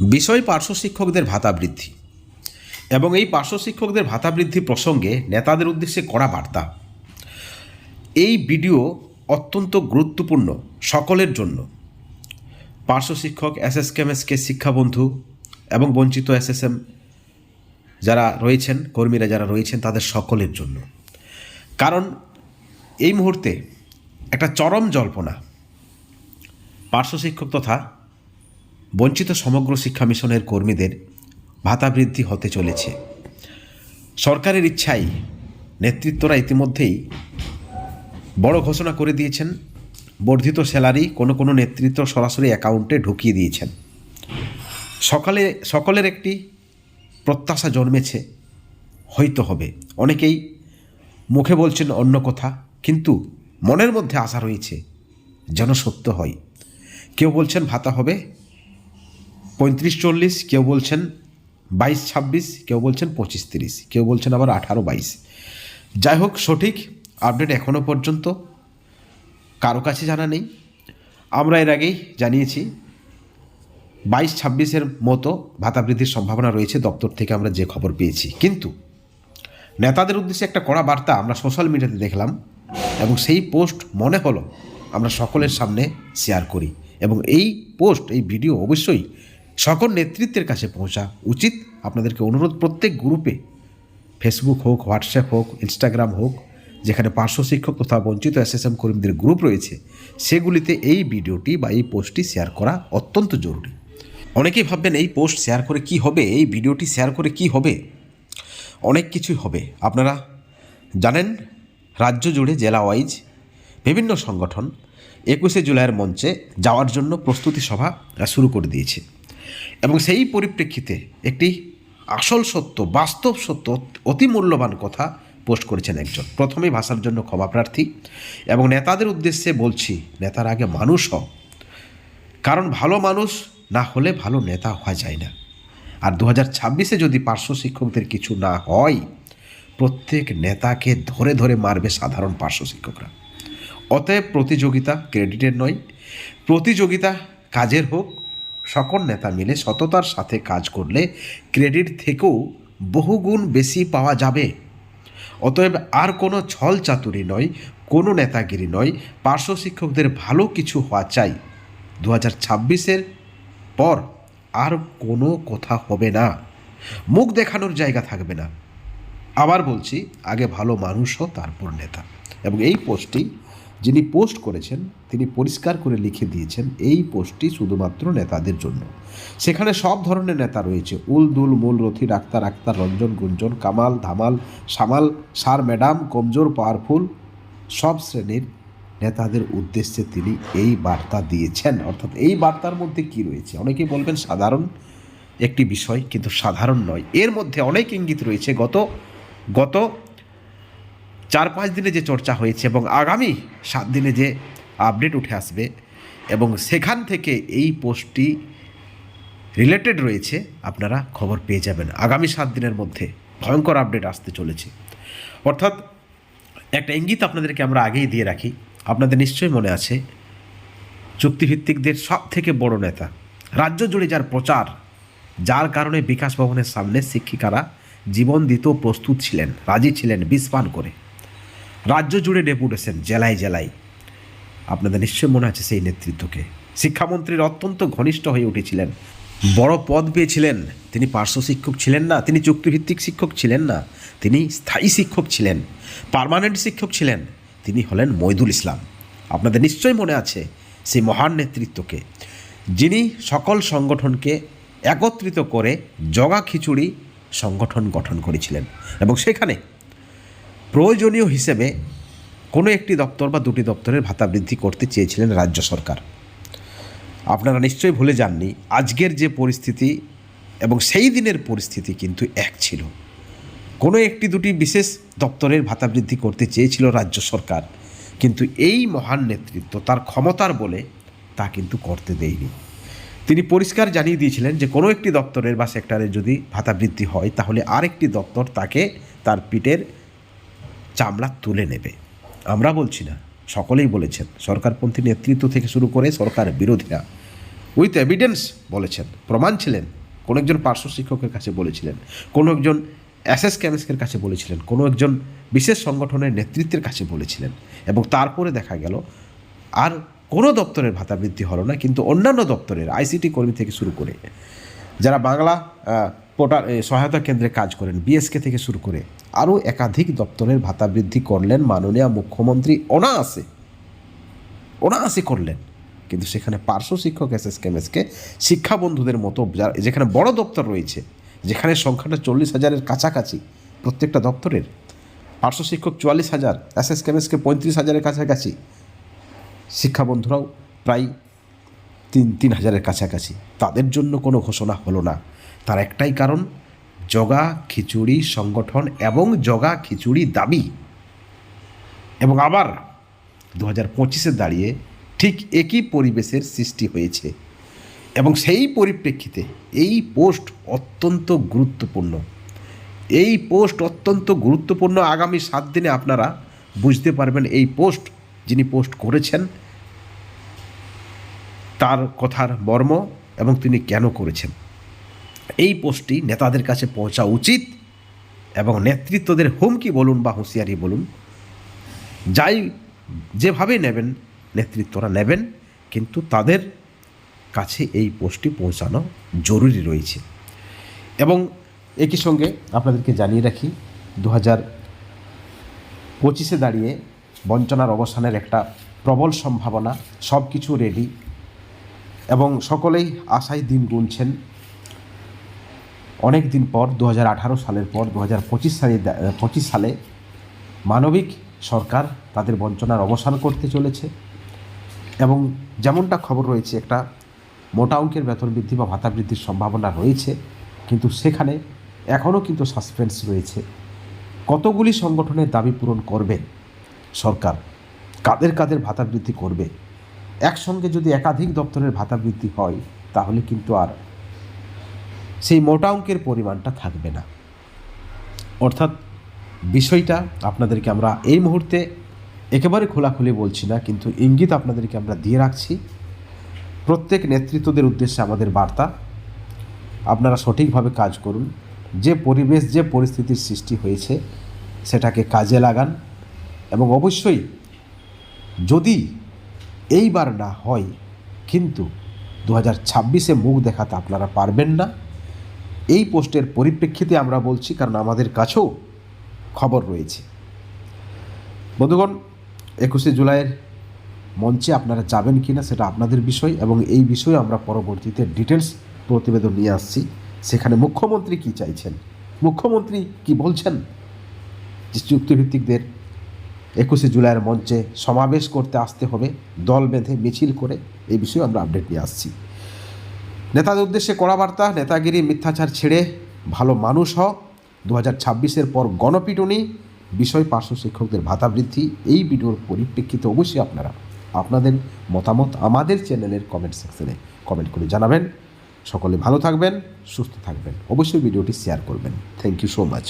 বিষয় পার্শ্ব শিক্ষকদের ভাতা বৃদ্ধি এবং এই পার্শ্ব শিক্ষকদের ভাতা বৃদ্ধি প্রসঙ্গে নেতাদের উদ্দেশ্যে কড়া বার্তা। এই ভিডিও অত্যন্ত গুরুত্বপূর্ণ সকলের জন্য। পার্শ্ব শিক্ষক, এসএসকেএমএসকে শিক্ষাবন্ধু এবং বঞ্চিত এসএসএম যারা রয়েছেন, কর্মীরা যারা রয়েছেন, তাদের সকলের জন্য। কারণ এই মুহূর্তে একটা চরম জল্পনা পার্শ্ব শিক্ষক তথা বঞ্চিত সমগ্র শিক্ষা মিশনের কর্মীদের ভাতা বৃদ্ধি হতে চলেছে। সরকারের ইচ্ছাই নেতৃত্বরা ইতিমধ্যেই বড় ঘোষণা করে দিয়েছেন। বর্ধিত স্যালারি কোনো নেতৃত্ব সরাসরি অ্যাকাউন্টে ঢুকিয়ে দিয়েছেন। সকলের একটি প্রত্যাশা জন্মেছে, হয়তো হবে। অনেকেই মুখে বলছেন অন্য কথা, কিন্তু মনের মধ্যে আশা রয়েছে যেন সত্য হয়। কেউ বলছেন ভাতা হবে 35-40, কেউ বলছেন 22-26, কেউ বলছেন 25-30, কেউ বলছেন আবার 18-22। যাই হোক, সঠিক আপডেট এখনও পর্যন্ত কারো কাছে জানা নেই। আমরা এর আগেই জানিয়েছি 22-26-এর মতো ভাতা বৃদ্ধির সম্ভাবনা রয়েছে, দপ্তর থেকে আমরা যে খবর পেয়েছি। কিন্তু নেতাদের উদ্দেশ্যে একটা কড়া বার্তা আমরা সোশ্যাল মিডিয়াতে দেখলাম এবং সেই পোস্ট মনে হলো আমরা সকলের সামনে শেয়ার করি। এবং এই পোস্ট, এই ভিডিও অবশ্যই সকল নেতৃত্বের কাছে পৌঁছা উচিত। আপনাদেরকে অনুরোধ, প্রত্যেক গ্রুপে, ফেসবুক হোক, হোয়াটসঅ্যাপ হোক, ইনস্টাগ্রাম হোক, যেখানে পার্শ্ব শিক্ষক তথা বঞ্চিত এসএসএম কর্মীদের গ্রুপ রয়েছে, সেগুলিতে এই ভিডিওটি বা এই পোস্টটি শেয়ার করা অত্যন্ত জরুরি। অনেকেই ভাববেন এই পোস্ট শেয়ার করে কি হবে, এই ভিডিওটি শেয়ার করে কি হবে। অনেক কিছুই হবে। আপনারা জানেন, রাজ্য জুড়ে জেলা ওয়াইজ বিভিন্ন সংগঠন 21শে জুলাইয়ের মঞ্চে যাওয়ার জন্য প্রস্তুতি সভা শুরু করে দিয়েছে। এবং সেই পরিপ্রেক্ষিতে একটি আসল সত্য, বাস্তব সত্য, অতি মূল্যবান কথা পোস্ট করেছেন একজন। প্রথমেই ভাষার জন্য ক্ষমা প্রার্থী এবং নেতাদের উদ্দেশ্যে বলছি, নেতার আগে মানুষ হও। কারণ ভালো মানুষ না হলে ভালো নেতা হওয়া যায় না। আর 2026-এ যদি পার্শ্ব শিক্ষকদের কিছু না হয়, প্রত্যেক নেতাকে ধরে ধরে মারবে সাধারণ পার্শ্ব শিক্ষকরা। অতএব প্রতিযোগিতা ক্রেডিটের নয়, প্রতিযোগিতা কাজের হোক। সকল নেতা মিলে সততার সাথে কাজ করলে ক্রেডিট থেকেও বহুগুণ বেশি পাওয়া যাবে। অতএব আর কোনো ছল চাতুরি নয়, কোনো নেতাগিরি নয়, পার্শ্ব শিক্ষকদের ভালো কিছু হওয়া চাই। 2026-এর পর আর কোনো কথা হবে না, মুখ দেখানোর জায়গা থাকবে না। আবার বলছি, আগে ভালো মানুষ হও, তারপর নেতা। এবং এই পোস্টটি যিনি পোস্ট করেছেন তিনি পরিষ্কার করে লিখে দিয়েছেন এই পোস্টটি শুধুমাত্র নেতাদের জন্য। সেখানে সব ধরনের নেতা রয়েছে, উল দুল মূল রথি, ডাক্তার আক্তার, রঞ্জন গুঞ্জন, কামাল ধামাল, সামাল, সার ম্যাডাম, কমজোর পাওয়ারফুল, সব শ্রেণীর নেতাদের উদ্দেশ্যে তিনি এই বার্তা দিয়েছেন। অর্থাৎ এই বার্তার মধ্যে কি রয়েছে? অনেকেই বলবেন সাধারণ একটি বিষয়, কিন্তু সাধারণ নয়। এর মধ্যে অনেক ইঙ্গিত রয়েছে। গত 4-5 দিনে যে চর্চা হয়েছে এবং আগামী 7 দিনে যে আপডেট উঠে আসবে, এবং সেখান থেকে এই পোস্টটি রিলেটেড রয়েছে, আপনারা খবর পেয়ে যাবেন। আগামী 7 দিনের মধ্যে ভয়ঙ্কর আপডেট আসতে চলেছে। অর্থাৎ একটা ইঙ্গিত আপনাদেরকে আমরা আগেই দিয়ে রাখি। আপনাদের নিশ্চয়ই মনে আছে, চুক্তিভিত্তিকদের সব থেকে বড় নেতা, রাজ্য জুড়ে যার প্রচার, যার কারণে বিকাশ ভবনের সামনে শিক্ষিকারা জীবন দিতেও প্রস্তুত ছিলেন, রাজি ছিলেন বিষপান করে। রাজ্য জুড়ে ডেপুটেশন, জেলায় জেলায়। আপনাদের নিশ্চয় মনে আছে সেই নেতৃত্বকে। শিক্ষামন্ত্রীর অত্যন্ত ঘনিষ্ঠ হয়ে উঠেছিলেন, বড় পদ পেয়েছিলেন। তিনি পার্শ্ব শিক্ষক ছিলেন না, তিনি চুক্তিভিত্তিক শিক্ষক ছিলেন না, তিনি স্থায়ী শিক্ষক ছিলেন, পার্মানেন্ট শিক্ষক ছিলেন। তিনি হলেন মইদুল ইসলাম। আপনাদের নিশ্চয়ই মনে আছে সেই মহান নেতৃত্বকে, যিনি সকল সংগঠনকে একত্রিত করে জগা খিচুড়ি সংগঠন গঠন করেছিলেন। এবং সেখানে প্রয়োজনীয় হিসেবে কোনো একটি দপ্তর বা দুটি দপ্তরের ভাতা বৃদ্ধি করতে চেয়েছিলেন রাজ্য সরকার। আপনারা নিশ্চয়ই ভুলে যাননি আজকের যে পরিস্থিতি এবং সেই দিনের পরিস্থিতি কিন্তু এক ছিল। কোনো একটি দুটি বিশেষ দপ্তরের ভাতা বৃদ্ধি করতে চেয়েছিল রাজ্য সরকার, কিন্তু এই মহান নেতৃত্ব তার ক্ষমতার বলে তা কিন্তু করতে দেয়নি। তিনি পরিষ্কার জানিয়ে দিয়েছিলেন যে কোনো একটি দপ্তরের বা সেক্টরে যদি ভাতা বৃদ্ধি হয়, তাহলে আরেকটি দপ্তর তাকে তার পিঠের চামড়া তুলে নেবে। আমরা বলছি না, সকলেই বলেছেন, সরকারপন্থী নেতৃত্ব থেকে শুরু করে সরকার বিরোধীরা। উইথ এভিডেন্স বলেছেন, প্রমাণ ছিলেন। কোনো একজন পার্শ্ব শিক্ষকের কাছে বলেছিলেন, কোনো একজন এসএস কেমিস্টের কাছে বলেছিলেন, কোনো একজন বিশেষ সংগঠনের নেতৃত্বের কাছে বলেছিলেন, এবং তারপরে দেখা গেল আর কোনো দপ্তরের ভাতা বৃদ্ধি হলো না, কিন্তু অন্যান্য দপ্তরের আইসিটি কর্মী থেকে শুরু করে যারা বাংলা পোর্টাল সহায়তা কেন্দ্রে কাজ করেন, বিএসকে থেকে শুরু করে আরও একাধিক দপ্তরের ভাতা বৃদ্ধি করলেন মাননীয় মুখ্যমন্ত্রী অনায়াসে করলেন। কিন্তু সেখানে পার্শ্ব শিক্ষক এসএস কেমএসকে শিক্ষা বন্ধুদের মতো যেখানে বড় দপ্তর রয়েছে, যেখানে সংখ্যাটা 40,000-এর কাছাকাছি প্রত্যেকটা দপ্তরের, পার্শ্ব শিক্ষক 44,000, এসএস কেমএসকে 35,000-এর কাছাকাছি, শিক্ষা বন্ধুরাও প্রায় 3,000-এর কাছাকাছি, তাদের জন্য কোনো ঘোষণা হলো না। তার একটাই কারণ, জগা খিচুড়ি সংগঠন এবং জগা খিচুড়ি দাবি। এবং আবার 2025-এ দাঁড়িয়ে ঠিক একই পরিবেশের সৃষ্টি হয়েছে, এবং সেই পরিপ্রেক্ষিতে এই পোস্ট অত্যন্ত গুরুত্বপূর্ণ। আগামী 7 দিনে আপনারা বুঝতে পারবেন এই পোস্ট, যিনি পোস্ট করেছেন তার কথার মর্ম এবং তিনি কেন করেছেন। এই পোস্টটি নেতাদের কাছে পৌঁছা উচিত, এবং নেতৃত্বদের হুমকি বলুন বা হুঁশিয়ারি বলুন, যেভাবে নেবেন নেতৃত্বরা নেবেন, কিন্তু তাদের কাছে এই পোস্টটি পৌঁছানো জরুরি রয়েছে। এবং একই সঙ্গে আপনাদেরকে জানিয়ে রাখি, 2025-এ দাঁড়িয়ে বঞ্চনার অবসানের একটা প্রবল সম্ভাবনা, সব কিছু রেডি, এবং সকলেই আশায় দিন গুনছেন। অনেক দিন পর 2018 সালের পর 2025 সালে মানবিক সরকার তাদের বঞ্চনার অবসান করতে চলেছে। এবং যেমনটা খবর রয়েছে, একটা মোটা অঙ্কের বেতন বৃদ্ধি বা ভাতা বৃদ্ধির সম্ভাবনা রয়েছে, কিন্তু সেখানে এখনও কিন্তু সাসপেন্স রয়েছে। কতগুলি সংগঠনের দাবি পূরণ করবে সরকার, কাদের ভাতা বৃদ্ধি করবে? একসঙ্গে যদি একাধিক দপ্তরের ভাতা বৃদ্ধি হয়, তাহলে কিন্তু আর সেই মোটা অঙ্কের পরিমাণটা থাকবে না। অর্থাৎ বিষয়টা আপনাদেরকে আমরা এই মুহূর্তে একেবারে খোলাখুলি বলছি না, কিন্তু ইঙ্গিত আপনাদেরকে আমরা দিয়ে রাখছি। প্রত্যেক নেতৃত্বদের উদ্দেশ্যে আমাদের বার্তা, আপনারা সঠিকভাবে কাজ করুন। যে পরিবেশ, যে পরিস্থিতির সৃষ্টি হয়েছে, সেটাকে কাজে লাগান। এবং অবশ্যই যদি এইবার না হয়, কিন্তু 2026-এ মুখ দেখাতে আপনারা পারবেন না। এই পোস্টের পরিপ্রেক্ষিতে আমরা বলছি, কারণ আমাদের কাছেও খবর রয়েছে। বন্ধুগণ, 21শে জুলাইয়ের মঞ্চে আপনারা যাবেন কি না সেটা আপনাদের বিষয়, এবং এই বিষয়ে আমরা পরবর্তীতে ডিটেলস প্রতিবেদন নিয়ে আসছি। সেখানে মুখ্যমন্ত্রী কি চাইছেন, মুখ্যমন্ত্রী কি বলছেন, যে চুক্তিভিত্তিকদের 21শে জুলাইয়ের মঞ্চে সমাবেশ করতে আসতে হবে, দল বেঁধে মিছিল করে, এই বিষয়ে আমরা আপডেট নিয়ে আসছি। নেতাদের উদ্দেশ্যে কড়া বার্তা, নেতাগিরি মিথ্যাচার ছেড়ে ভালো মানুষ হও। 2026-এর পর গণপিটুনি, বিষয় পার্শ্ব শিক্ষকদের ভাতা বৃদ্ধি। এই ভিডিওর পরিপ্রেক্ষিতে অবশ্যই আপনারা আপনাদের মতামত আমাদের চ্যানেলের কমেন্ট সেকশনে কমেন্ট করে জানাবেন। সকলে ভালো থাকবেন, সুস্থ থাকবেন, অবশ্যই ভিডিওটি শেয়ার করবেন। Thank you so much.